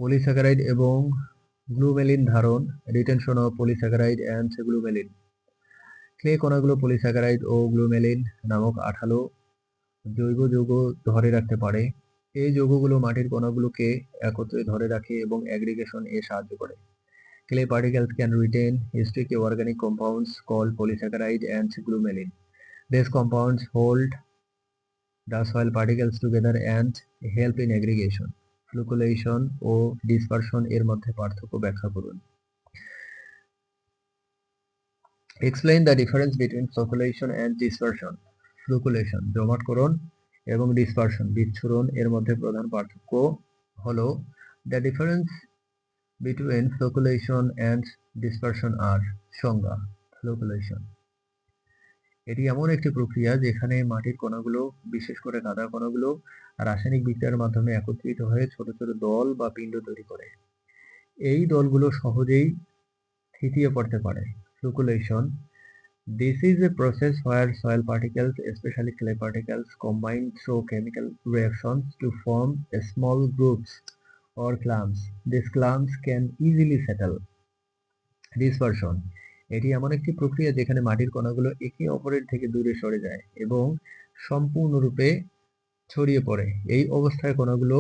Polysaccharide এবং glomalin ধারণ, retention of polysaccharide and glomalin. Clay কণাগুলো পলিস্যাকারাইড ও গ্লুমেলিন নামক আঠালো জৈব যৌগ ধরে রাখতে পারে। এই যৌগগুলো মাটির কণাগুলোকে একত্রে ধরে রাখে এবং অ্যাগ্রিগেশন এ সাহায্য করে। Clay particles can retain sticky organic compounds called polysaccharide and glumelin. These compounds hold the soil particles together and help in aggregation. Flocculation O dispersion এর মধ্যে পার্থক্য ব্যাখ্যা করুন। Explain the difference between flocculation and dispersion. Flocculation জমাটকরণ এবং dispersion বিচ্ছুরণ এর মধ্যে প্রধান পার্থক্য হলো the difference between flocculation and dispersion are সংজ্ঞা flocculation এটি এমন একটি প্রক্রিয়া যেখানে মাটির কণাগুলো বিশেষ করে কাদা কণাগুলো রাসায়নিক বিক্রিয়ার মাধ্যমে একত্রিত হয়ে ছোট ছোট দল বা পিণ্ড তৈরি করে। এই দলগুলো সহজেই থিতিয়ে পড়তে পারে। Flocculation This is a process where soil particles, especially clay particles, combine through chemical reactions to form small groups or clumps. These clumps can easily settle. Dispersion এটি এমন একটি প্রক্রিয়া যেখানে মাটির কণাগুলো একে অপরের থেকে দূরে সরে যায় এবং সম্পূর্ণরূপে ছড়িয়ে পড়ে। এই অবস্থায় কণাগুলো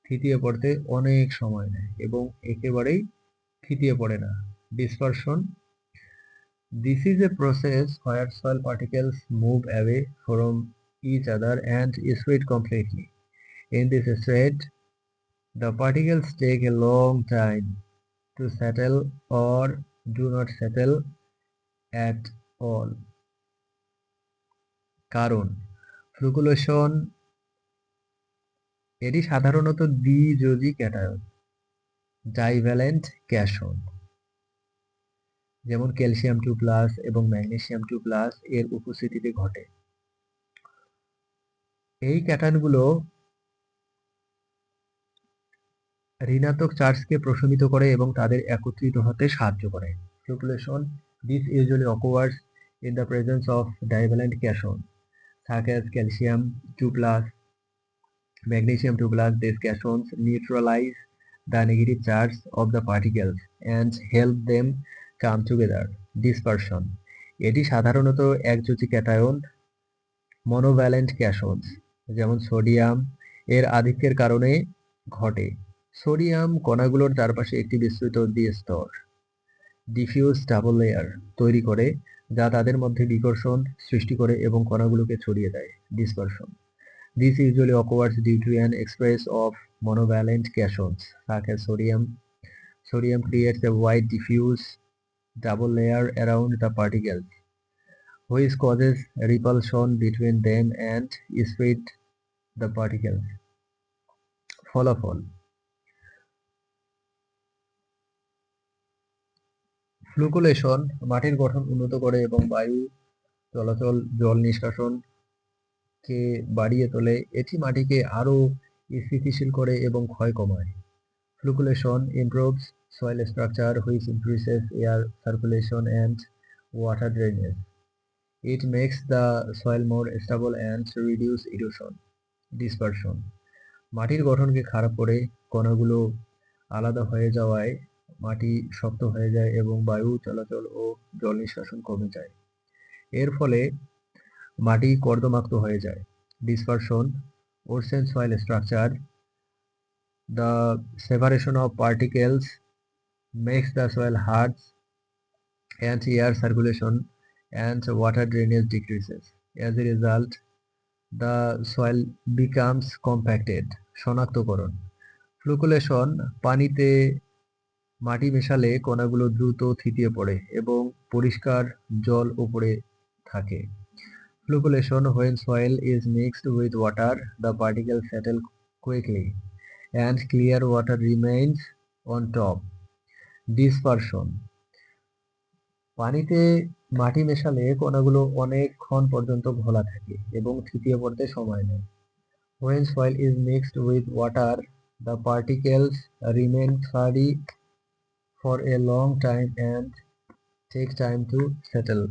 থিতিয়ে পড়তে অনেক সময় নেয় এবং একেবারেই থিতিয়ে পড়ে না। Dispersion This is a process where soil particles move away from each other and spread completely. In this state, the particles take a long time to settle or do not settle at all. কারণ ফ্লুকুলেশন এটি সাধারণত দ্বিযোজী cation divalent ক্যাশন যেমন calcium 2+ এবং magnesium 2+ এর উপস্থিতিতে ঘটে। এই ক্যাটায়নগুলো ঋণাত্মক চার্জকে প্রশমিত করে এবং তাদের একত্রিত হতে সাহায্য করে। Flocculation This usually occurs in the presence of divalent cation such as calcium 2+, magnesium 2+. These cations neutralize the negative charge of the particles and help them come together. Dispersion এটি সাধারণত একযোজী ক্যাটায়ন মনোভ্যালেন্ট ক্যাশনস যেমন sodium এর আধিক্যের কারণে ঘটে। Sodium কণাগুলোর চারপাশে একটি বিস্তৃত দ্বিস্তর diffuse double layer তৈরি করে যা তাদের মধ্যে বিকর্ষণ সৃষ্টি করে এবং কণাগুলোকে ছড়িয়ে দেয়। Dispersion This usually occurs due to an excess of monovalent cations such as sodium. Sodium creates a wide diffuse double layer around the particles, which causes repulsion between them and spread the particles. ফলাফল ফ্লুকুলেশন মাটির গঠন উন্নত করে এবং বায়ু চলাচল জল নিষ্কাশনকে বাড়িয়ে তোলে। এটি মাটিকে আরো স্থিতিশীল করে এবং ক্ষয় কমায়। Flocculation improves soil structure which increases air circulation and water drainage. It makes the soil more stable and reduce erosion. Dispersion মাটির গঠনকে খারাপ করে কণাগুলো আলাদা হয়ে যাওয়ায় মাটি শক্ত হয়ে যায় এবং বায়ু চলাচল ও জল নিষ্কাশন কমে যায়। এর ফলে মাটি কর্দমাক্ত হয়ে যায়। Dispersion worsens soil structure. The separation of particles makes the soil hard and air circulation and water drainage decreases. As a result, the soil becomes compacted. শনাক্তকরণ ফ্লুকুলেশন পানিতে মাটি মেশালে কণাগুলো দ্রুত থিতিয়ে পড়ে এবং পরিষ্কার জল উপরে থাকে। Flocculation When soil is mixed with water, the particles settle quickly and clear water remains on top. Dispersion পানিতে মাটি মেশালে কণাগুলো অনেকক্ষণ পর্যন্ত ঘোলা থাকে এবং থিতিয়ে পড়তে সময় নেয়। When soil is mixed with water, the particles remain cloudy for a long time and take time to settle.